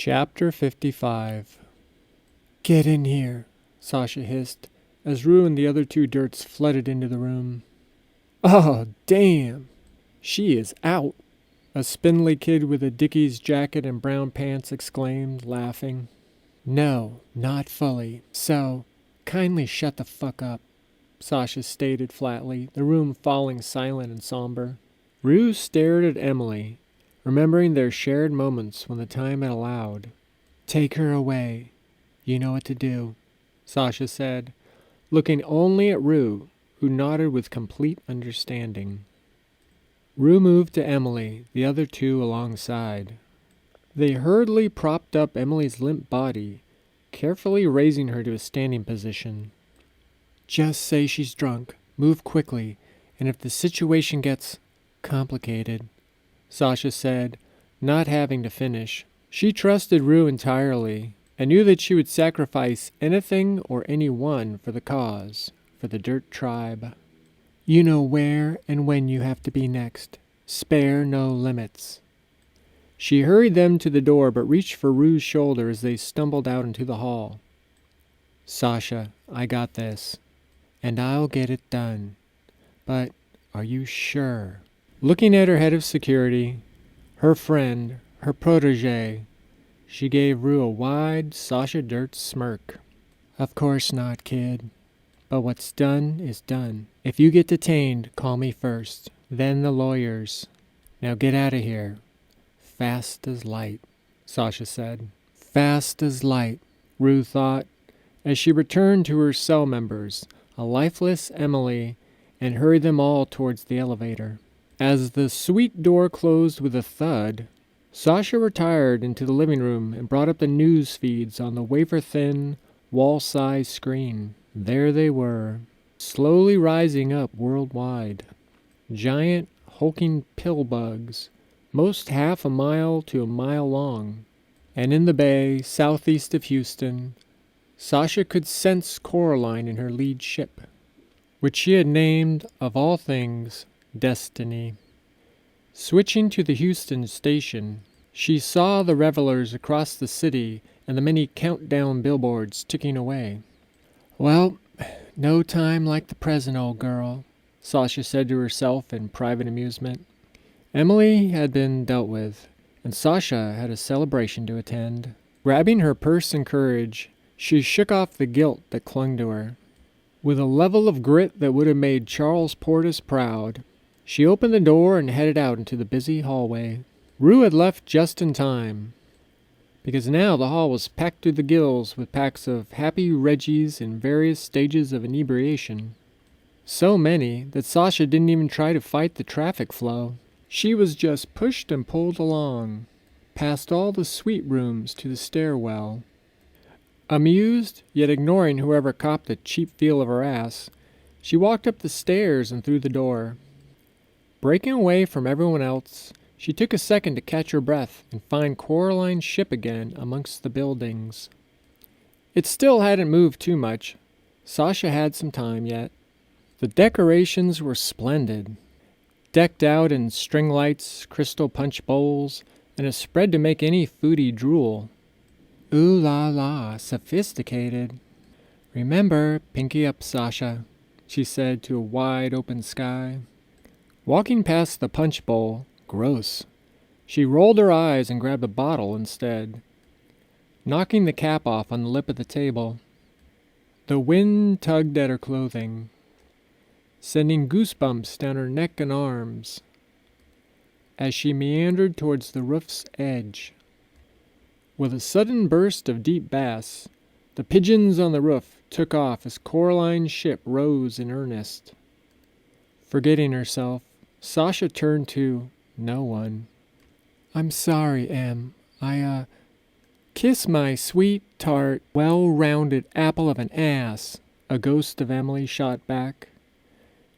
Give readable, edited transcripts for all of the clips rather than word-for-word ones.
Chapter 55. "Get in here," Sasha hissed, as Rue and the other two dirts flooded into the room. "Oh, damn! She is out," a spindly kid with a Dickies jacket and brown pants exclaimed, laughing. "No, not fully. So, kindly shut the fuck up," Sasha stated flatly, the room falling silent and somber. Rue stared at Emily, remembering their shared moments when the time had allowed. "Take her away. You know what to do," Sasha said, looking only at Rue, who nodded with complete understanding. Rue moved to Emily, the other two alongside. They hurriedly propped up Emily's limp body, carefully raising her to a standing position. "Just say she's drunk, move quickly, and if the situation gets complicated," Sasha said, not having to finish. She trusted Rue entirely, and knew that she would sacrifice anything or anyone for the cause, for the Dirt Tribe. "You know where and when you have to be next. Spare no limits." She hurried them to the door, but reached for Rue's shoulder as they stumbled out into the hall. "Sasha, I got this, and I'll get it done. But are you sure?" Looking at her head of security, her friend, her protege, she gave Rue a wide Sasha Dirt smirk. "Of course not, kid. But what's done is done. If you get detained, call me first, then the lawyers. Now get out of here. Fast as light," Sasha said. Fast as light, Rue thought, as she returned to her cell members, a lifeless Emily, and hurried them all towards the elevator. As the suite door closed with a thud, Sasha retired into the living room and brought up the news feeds on the wafer-thin, wall-size screen. There they were, slowly rising up worldwide. Giant, hulking pill bugs, most half a mile to a mile long. And in the bay, southeast of Houston, Sasha could sense Coraline in her lead ship, which she had named, of all things, Destiny. Switching to the Houston station, she saw the revelers across the city and the many countdown billboards ticking away. "Well, no time like the present, old girl," Sasha said to herself in private amusement. Emily had been dealt with, and Sasha had a celebration to attend. Grabbing her purse and courage, she shook off the guilt that clung to her. With a level of grit that would have made Charles Portis proud, she opened the door and headed out into the busy hallway. Rue had left just in time, because now the hall was packed to the gills with packs of happy Reggies in various stages of inebriation. So many that Sasha didn't even try to fight the traffic flow. She was just pushed and pulled along, past all the suite rooms to the stairwell. Amused, yet ignoring whoever copped the cheap feel of her ass, she walked up the stairs and through the door. Breaking away from everyone else, she took a second to catch her breath and find Coraline's ship again amongst the buildings. It still hadn't moved too much. Sasha had some time yet. The decorations were splendid, decked out in string lights, crystal punch bowls, and a spread to make any foodie drool. "Ooh la la, sophisticated. Remember, pinky up, Sasha," she said to a wide open sky. Walking past the punch bowl, gross, she rolled her eyes and grabbed a bottle instead, knocking the cap off on the lip of the table. The wind tugged at her clothing, sending goosebumps down her neck and arms as she meandered towards the roof's edge. With a sudden burst of deep bass, the pigeons on the roof took off as Coraline's ship rose in earnest. Forgetting herself, Sasha turned to no one. "I'm sorry, Em. Kiss my sweet, tart, well-rounded apple of an ass," a ghost of Emily shot back,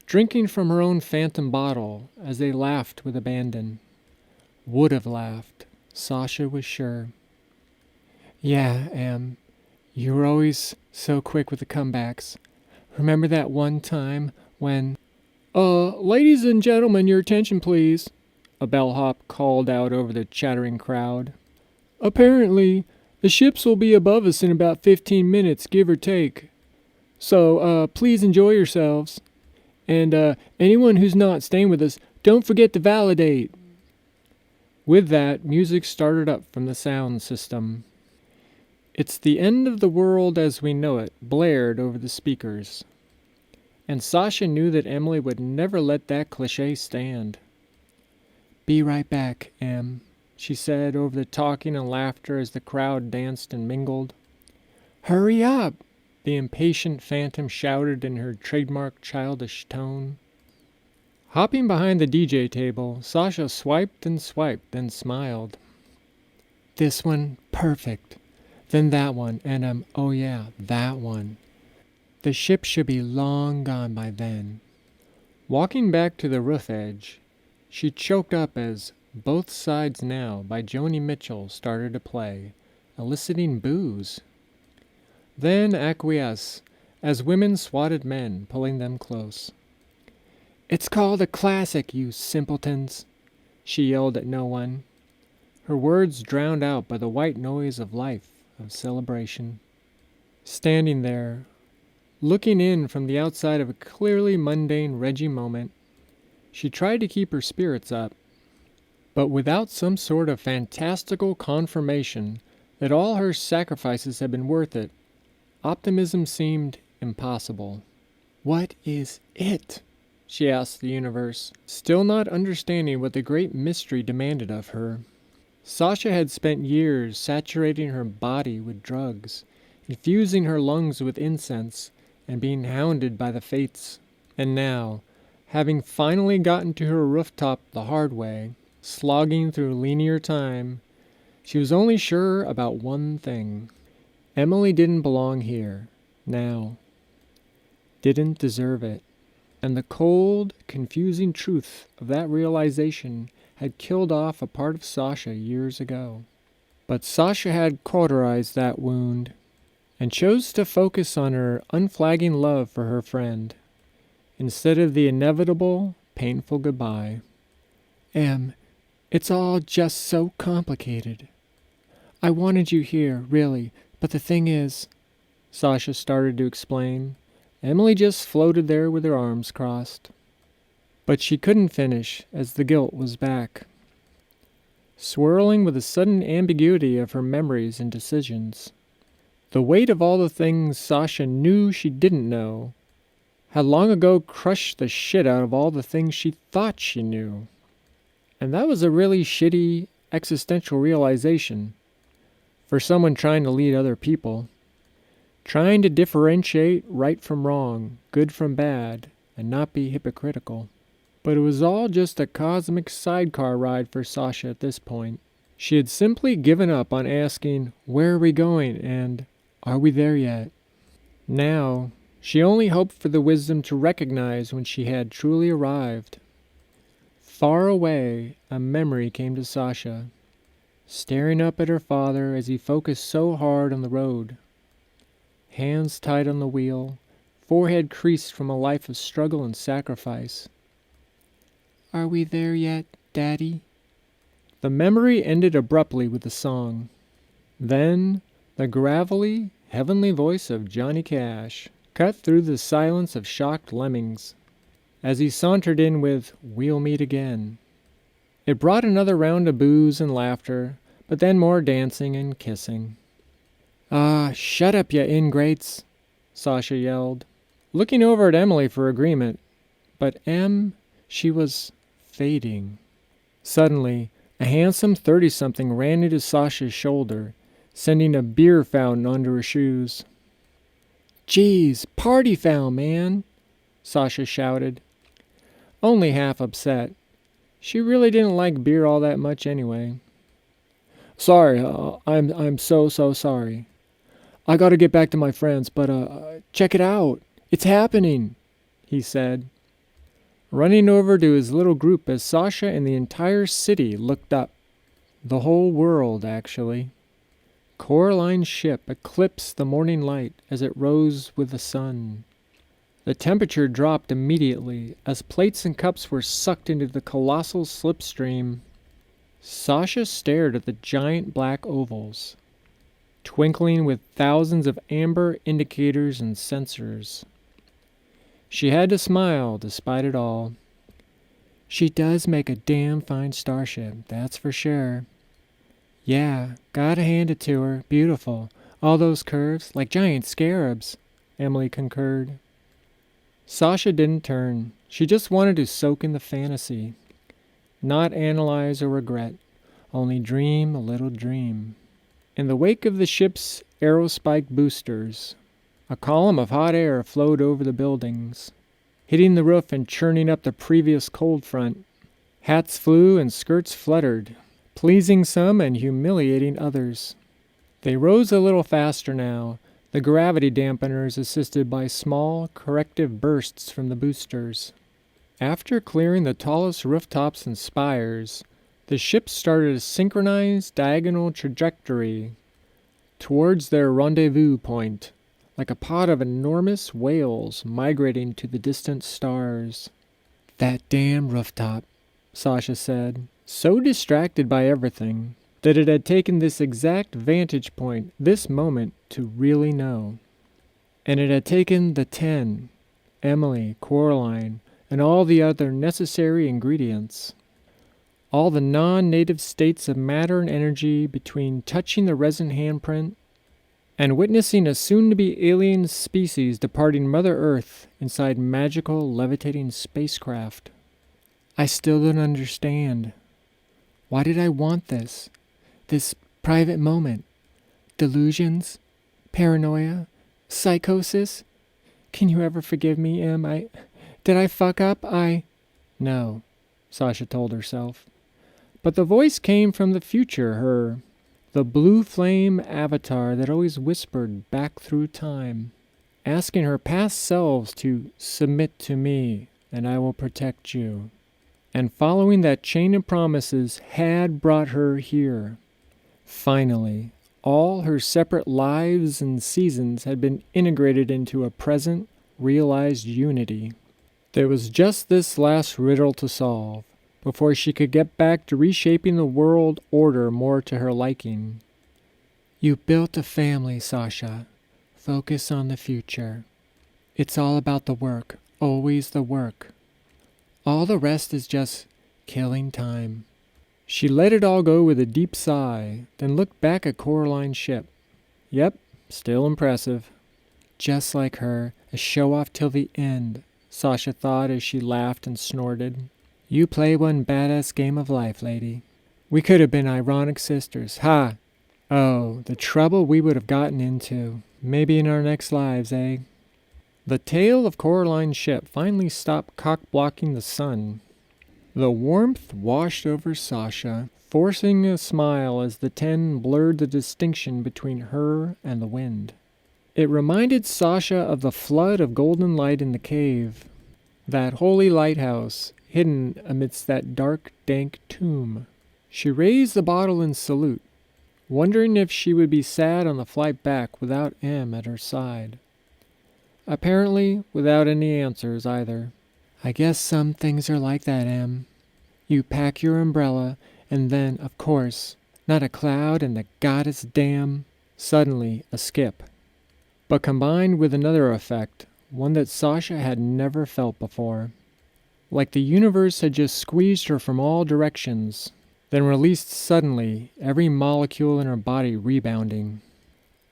drinking from her own phantom bottle as they laughed with abandon. Would have laughed, Sasha was sure. "Yeah, Em. You were always so quick with the comebacks. Remember that one time when—" "Ladies and gentlemen, your attention please," a bellhop called out over the chattering crowd. Apparently, the ships will be above us in about 15 minutes, give or take. So, please enjoy yourselves. And, anyone who's not staying with us, don't forget to validate. With that, music started up from the sound system. It's the end of the world as we know it blared over the speakers. And Sasha knew that Emily would never let that cliché stand. Be right back, Em, she said over the talking and laughter as the crowd danced and mingled. Hurry up, the impatient phantom shouted in her trademark childish tone. Hopping behind the DJ table, Sasha swiped and smiled. This one, perfect. Then that one, and oh yeah, that one. The ship should be long gone by then. Walking back to the roof edge, she choked up as Both Sides Now by Joni Mitchell started to play, eliciting boos. Then acquiesce as women swatted men, pulling them close. It's called a classic, you simpletons, she yelled at no one, her words drowned out by the white noise of life, of celebration. Standing there, looking in from the outside of a clearly mundane Reggie moment, she tried to keep her spirits up, but without some sort of fantastical confirmation that all her sacrifices had been worth it, optimism seemed impossible. What is it? She asked the universe, still not understanding what the great mystery demanded of her. Sasha had spent years saturating her body with drugs, infusing her lungs with incense, and being hounded by the fates. And now, having finally gotten to her rooftop the hard way, slogging through linear time, she was only sure about one thing. Emily didn't belong here, now. Didn't deserve it. And the cold, confusing truth of that realization had killed off a part of Sasha years ago. But Sasha had cauterized that wound, and chose to focus on her unflagging love for her friend, instead of the inevitable, painful goodbye. Em, it's all just so complicated. I wanted you here, really, but the thing is, Sasha started to explain. Emily just floated there with her arms crossed. But she couldn't finish, as the guilt was back, swirling with the sudden ambiguity of her memories and decisions. The weight of all the things Sasha knew she didn't know had long ago crushed the shit out of all the things she thought she knew. And that was a really shitty existential realization for someone trying to lead other people. Trying to differentiate right from wrong, good from bad, and not be hypocritical. But it was all just a cosmic sidecar ride for Sasha at this point. She had simply given up on asking, where are we going, and are we there yet? Now, she only hoped for the wisdom to recognize when she had truly arrived. Far away, a memory came to Sasha, staring up at her father as he focused so hard on the road. Hands tight on the wheel, forehead creased from a life of struggle and sacrifice. Are we there yet, Daddy? The memory ended abruptly with a song. Then, the gravelly, heavenly voice of Johnny Cash cut through the silence of shocked lemmings, as he sauntered in with We'll Meet Again. It brought another round of boos and laughter, but then more dancing and kissing. Ah, shut up, you ingrates, Sasha yelled, looking over at Emily for agreement. But she was fading. Suddenly, a handsome 30-something ran into Sasha's shoulder, sending a beer fountain onto her shoes. Geez, party foul, man, Sasha shouted, only half upset. She really didn't like beer all that much anyway. Sorry, I'm so sorry. I gotta get back to my friends, but check it out. It's happening, he said, running over to his little group as Sasha and the entire city looked up. The whole world, actually. Coraline's ship eclipsed the morning light as it rose with the sun. The temperature dropped immediately as plates and cups were sucked into the colossal slipstream. Sasha stared at the giant black ovals, twinkling with thousands of amber indicators and sensors. She had to smile despite it all. She does make a damn fine starship, that's for sure. Yeah, gotta hand it to her. Beautiful. All those curves, like giant scarabs, Emily concurred. Sasha didn't turn. She just wanted to soak in the fantasy. Not analyze or regret. Only dream a little dream. In the wake of the ship's aerospike boosters, a column of hot air flowed over the buildings, hitting the roof and churning up the previous cold front. Hats flew and skirts fluttered, pleasing some and humiliating others. They rose a little faster now, the gravity dampeners assisted by small, corrective bursts from the boosters. After clearing the tallest rooftops and spires, the ship started a synchronized diagonal trajectory towards their rendezvous point, like a pod of enormous whales migrating to the distant stars. That damn rooftop, Sasha said, so distracted by everything that it had taken this exact vantage point, this moment, to really know. And it had taken the 10, Emily, Coraline, and all the other necessary ingredients. All the non-native states of matter and energy between touching the resin handprint and witnessing a soon-to-be alien species departing Mother Earth inside magical levitating spacecraft. I still don't understand. Why did I want this? This private moment? Delusions? Paranoia? Psychosis? Can you ever forgive me, Em? Did I fuck up? No, Sasha told herself. But the voice came from the future, the blue flame avatar that always whispered back through time, asking her past selves to submit to me, and I will protect you. And following that chain of promises had brought her here. Finally, all her separate lives and seasons had been integrated into a present, realized unity. There was just this last riddle to solve, before she could get back to reshaping the world order more to her liking. You built a family, Sasha. Focus on the future. It's all about the work, always the work. All the rest is just killing time. She let it all go with a deep sigh, then looked back at Coraline's ship. Yep, still impressive. Just like her, a show-off till the end, Sasha thought as she laughed and snorted. You play one badass game of life, lady. We could have been ironic sisters. Ha! Oh, the trouble we would have gotten into. Maybe in our next lives, eh? The tail of Coraline's ship finally stopped cock-blocking the sun. The warmth washed over Sasha, forcing a smile as the 10 blurred the distinction between her and the wind. It reminded Sasha of the flood of golden light in the cave, that holy lighthouse, hidden amidst that dark, dank tomb. She raised the bottle in salute, wondering if she would be sad on the flight back without Em at her side. Apparently without any answers either. I guess some things are like that, Em. You pack your umbrella, and then, of course, not a cloud and the goddess damn. Suddenly, a skip. But combined with another effect, one that Sasha had never felt before. Like the universe had just squeezed her from all directions, then released suddenly, every molecule in her body rebounding.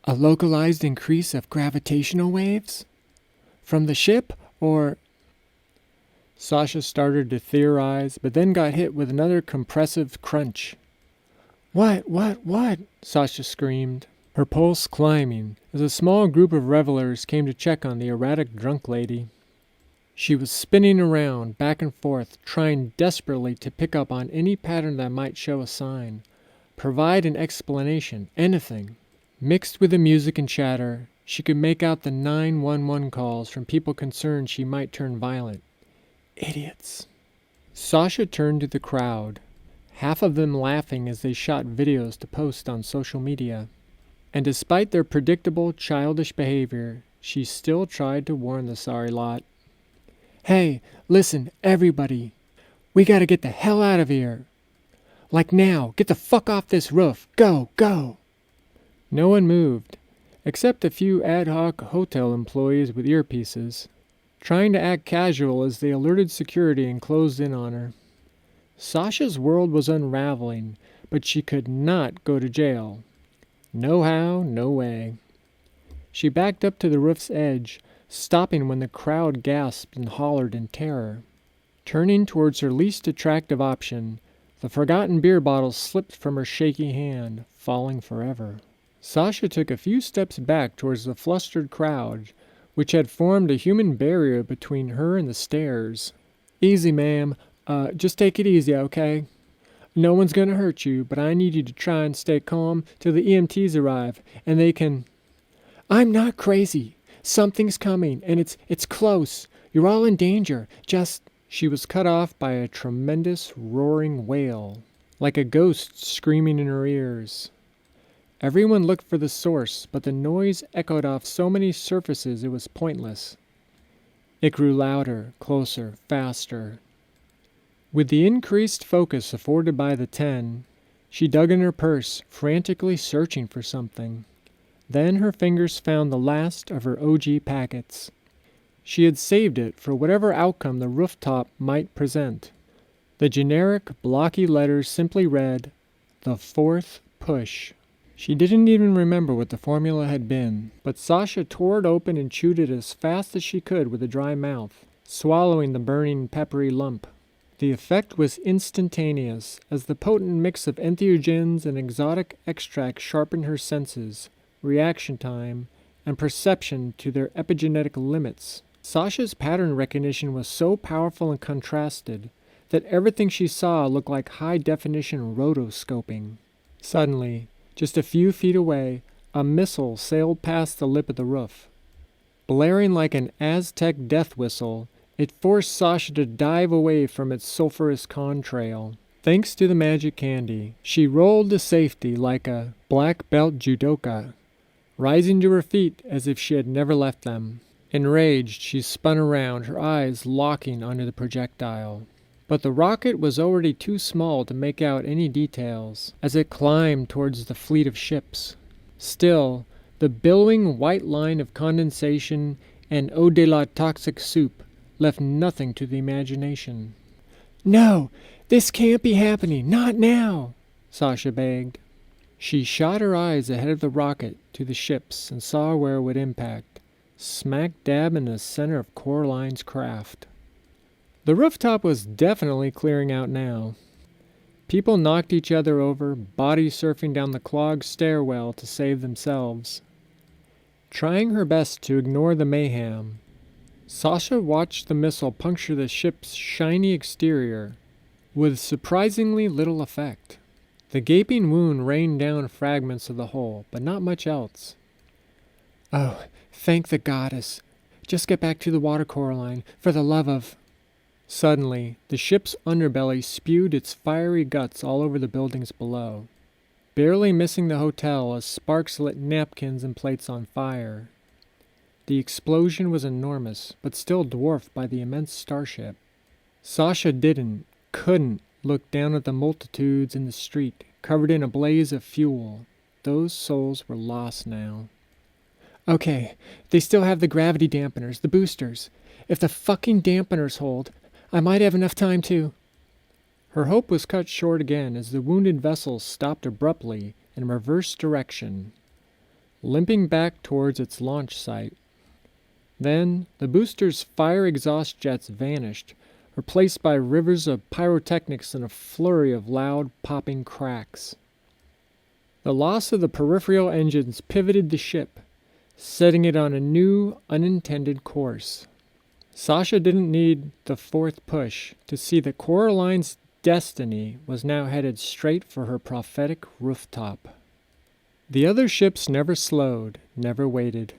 A localized increase of gravitational waves? From the ship, or... Sasha started to theorize, but then got hit with another compressive crunch. What? Sasha screamed, her pulse climbing, as a small group of revelers came to check on the erratic drunk lady. She was spinning around, back and forth, trying desperately to pick up on any pattern that might show a sign, provide an explanation, anything. Mixed with the music and chatter, she could make out the 911 calls from people concerned she might turn violent. Idiots. Sasha turned to the crowd, half of them laughing as they shot videos to post on social media. And despite their predictable, childish behavior, she still tried to warn the sorry lot. Hey, listen, everybody. We gotta get the hell out of here. Like now! Get the fuck off this roof! Go! Go! No one moved, except a few ad hoc hotel employees with earpieces, trying to act casual as they alerted security and closed in on her. Sasha's world was unraveling, but she could not go to jail. No how, no way. She backed up to the roof's edge, stopping when the crowd gasped and hollered in terror. Turning towards her least attractive option, the forgotten beer bottle slipped from her shaky hand, falling forever. Sasha took a few steps back towards the flustered crowd, which had formed a human barrier between her and the stairs. Easy, ma'am. Just take it easy, okay? No one's gonna hurt you, but I need you to try and stay calm till the EMTs arrive, and they can... I'm not crazy. Something's coming, and it's close. You're all in danger. Just... She was cut off by a tremendous roaring wail, like a ghost screaming in her ears. Everyone looked for the source, but the noise echoed off so many surfaces it was pointless. It grew louder, closer, faster. With the increased focus afforded by the 10, she dug in her purse, frantically searching for something. Then her fingers found the last of her OG packets. She had saved it for whatever outcome the rooftop might present. The generic, blocky letters simply read, "The fourth push." She didn't even remember what the formula had been, but Sasha tore it open and chewed it as fast as she could with a dry mouth, swallowing the burning, peppery lump. The effect was instantaneous, as the potent mix of entheogens and exotic extracts sharpened her senses, reaction time, and perception to their epigenetic limits. Sasha's pattern recognition was so powerful and contrasted that everything she saw looked like high-definition rotoscoping. Suddenly, just a few feet away, a missile sailed past the lip of the roof. Blaring like an Aztec death whistle, it forced Sasha to dive away from its sulphurous contrail. Thanks to the magic candy, she rolled to safety like a black belt judoka, rising to her feet as if she had never left them. Enraged, she spun around, her eyes locking onto the projectile. But the rocket was already too small to make out any details as it climbed towards the fleet of ships. Still, the billowing white line of condensation and eau de la toxic soup left nothing to the imagination. "No! This can't be happening! Not now!" Sasha begged. She shot her eyes ahead of the rocket to the ships and saw where it would impact. Smack dab in the center of Coraline's craft. The rooftop was definitely clearing out now. People knocked each other over, body surfing down the clogged stairwell to save themselves. Trying her best to ignore the mayhem, Sasha watched the missile puncture the ship's shiny exterior, with surprisingly little effect. The gaping wound rained down fragments of the hull, but not much else. "Oh, thank the goddess. Just get back to the water, Coraline, for the love of..." Suddenly, the ship's underbelly spewed its fiery guts all over the buildings below, barely missing the hotel as sparks lit napkins and plates on fire. The explosion was enormous, but still dwarfed by the immense starship. Sasha couldn't look down at the multitudes in the street, covered in a blaze of fuel. Those souls were lost now. "Okay, they still have the gravity dampeners, the boosters. If the fucking dampeners hold, I might have enough time to..." Her hope was cut short again as the wounded vessel stopped abruptly in a reverse direction, limping back towards its launch site. Then, the booster's fire exhaust jets vanished, replaced by rivers of pyrotechnics and a flurry of loud, popping cracks. The loss of the peripheral engines pivoted the ship, setting it on a new, unintended course. Sasha didn't need the fourth push to see that Coraline's destiny was now headed straight for her prophetic rooftop. The other ships never slowed, never waited.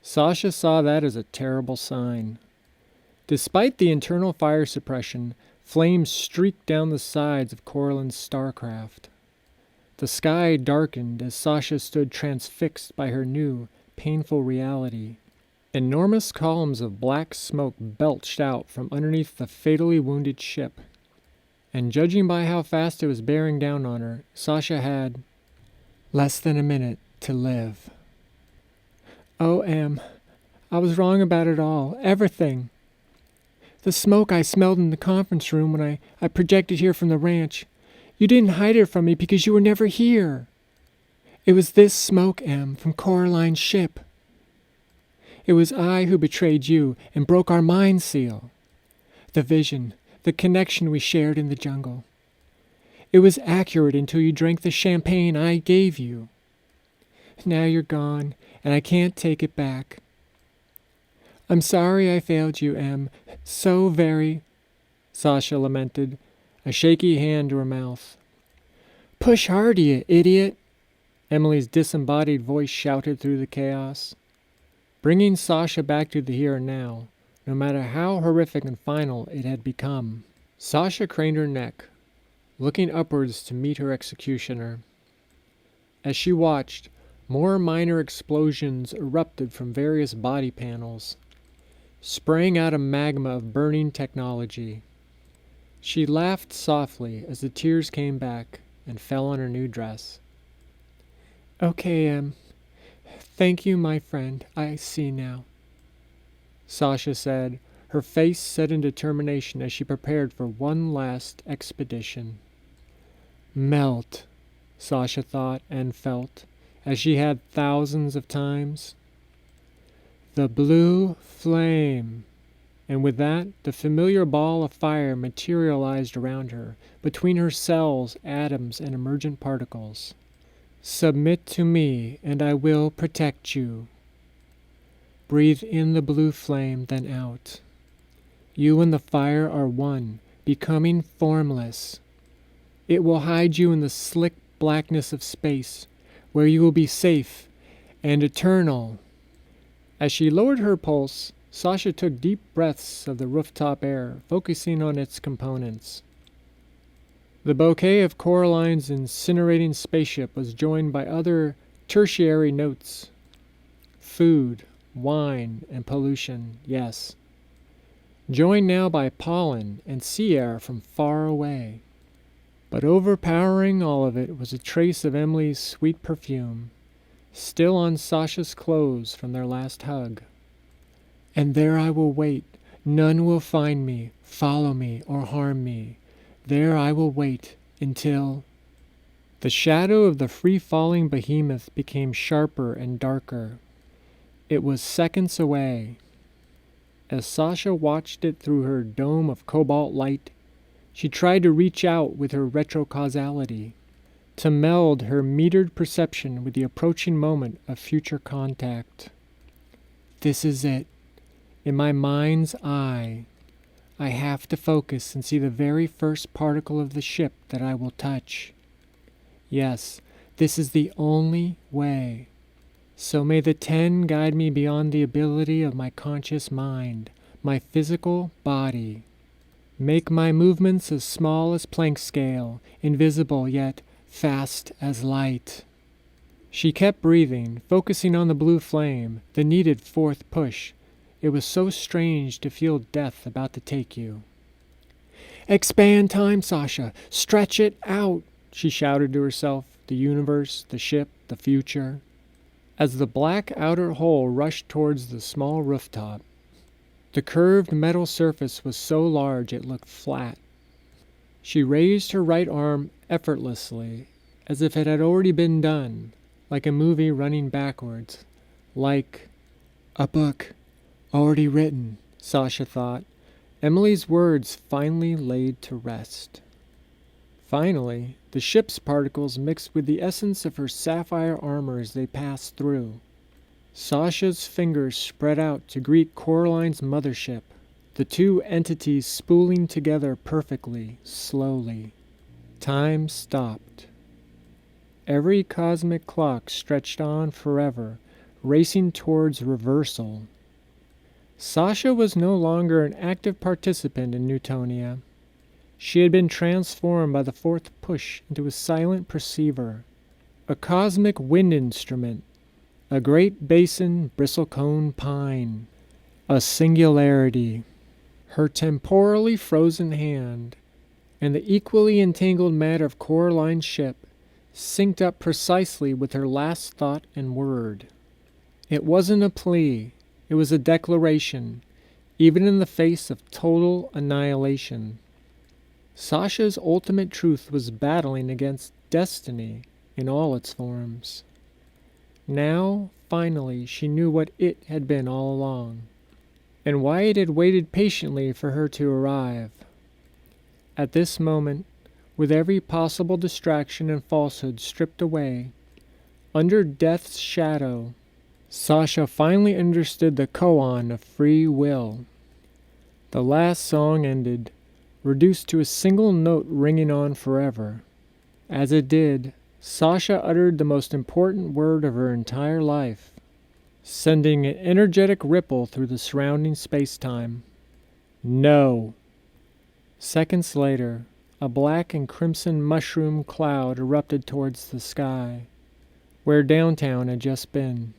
Sasha saw that as a terrible sign. Despite the internal fire suppression, flames streaked down the sides of Coraline's starcraft. The sky darkened as Sasha stood transfixed by her new, painful reality. Enormous columns of black smoke belched out from underneath the fatally wounded ship. and judging by how fast it was bearing down on her, Sasha had less than a minute to live. Oh, Em, I was wrong about it all. Everything. The smoke I smelled in the conference room when I projected here from the ranch. You didn't hide it from me because you were never here. It was this smoke, Em, from Coraline's ship. It was I who betrayed you and broke our mind seal. The vision, the connection we shared in the jungle. It was accurate until you drank the champagne I gave you. Now you're gone, and I can't take it back. I'm sorry I failed you, Em. So very, Sasha lamented, a shaky hand to her mouth. Push hard, you idiot, Emily's disembodied voice shouted through the chaos. Bringing Sasha back to the here and now, no matter how horrific and final it had become. Sasha craned her neck, looking upwards to meet her executioner. As she watched, more minor explosions erupted from various body panels, spraying out a magma of burning technology. She laughed softly as the tears came back and fell on her new dress. Okay, Em. Thank you, my friend. I see now, Sasha said, her face set in determination as she prepared for one last expedition. Melt, Sasha thought and felt, as she had thousands of times. The blue flame. And with that, the familiar ball of fire materialized around her, between her cells, atoms, and emergent particles. Submit to me, and I will protect you. Breathe in the blue flame, then out. You and the fire are one, becoming formless. It will hide you in the slick blackness of space, where you will be safe and eternal. As she lowered her pulse, Sasha took deep breaths of the rooftop air, focusing on its components. The bouquet of Coraline's incinerating spaceship was joined by other tertiary notes. Food, wine, and pollution, yes. Joined now by pollen and sea air from far away. But overpowering all of it was a trace of Emily's sweet perfume, still on Sasha's clothes from their last hug. And there I will wait. None will find me, follow me, or harm me. There I will wait until... The shadow of the free-falling behemoth became sharper and darker. It was seconds away. As Sasha watched it through her dome of cobalt light, she tried to reach out with her retrocausality, to meld her metered perception with the approaching moment of future contact. This is it. In my mind's eye, I have to focus and see the very first particle of the ship that I will touch. Yes, this is the only way. So may the 10 guide me beyond the ability of my conscious mind, my physical body. Make my movements as small as Planck's scale, invisible yet fast as light. She kept breathing, focusing on the blue flame, the needed fourth push. It was so strange to feel death about to take you. Expand time, Sasha. Stretch it out, she shouted to herself, the universe, the ship, the future. As the black outer hull rushed towards the small rooftop, the curved metal surface was so large it looked flat. She raised her right arm effortlessly, as if it had already been done, like a movie running backwards, like a book already written, Sasha thought, Emily's words finally laid to rest. Finally, the ship's particles mixed with the essence of her sapphire armor as they passed through. Sasha's fingers spread out to greet Coraline's mothership, the two entities spooling together perfectly, slowly. Time stopped. Every cosmic clock stretched on forever, racing towards reversal. Sasha was no longer an active participant in Newtonia. She had been transformed by the fourth push into a silent perceiver, a cosmic wind instrument, a great basin bristlecone pine, a singularity. Her temporally frozen hand and the equally entangled matter of Coraline's ship synced up precisely with her last thought and word. It wasn't a plea, it was a declaration, even in the face of total annihilation. Sasha's ultimate truth was battling against destiny in all its forms. Now, finally, she knew what it had been all along, and why it had waited patiently for her to arrive. At this moment, with every possible distraction and falsehood stripped away, under death's shadow, Sasha finally understood the koan of free will. The last song ended, reduced to a single note ringing on forever. As it did, Sasha uttered the most important word of her entire life, sending an energetic ripple through the surrounding space-time. No. Seconds later, a black and crimson mushroom cloud erupted towards the sky, where downtown had just been.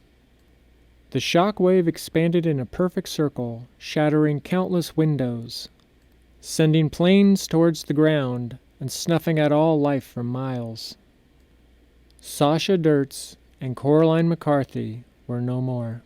The shock wave expanded in a perfect circle, shattering countless windows, sending planes towards the ground and snuffing out all life for miles. Sasha Dirtz and Coraline McCarthy were no more.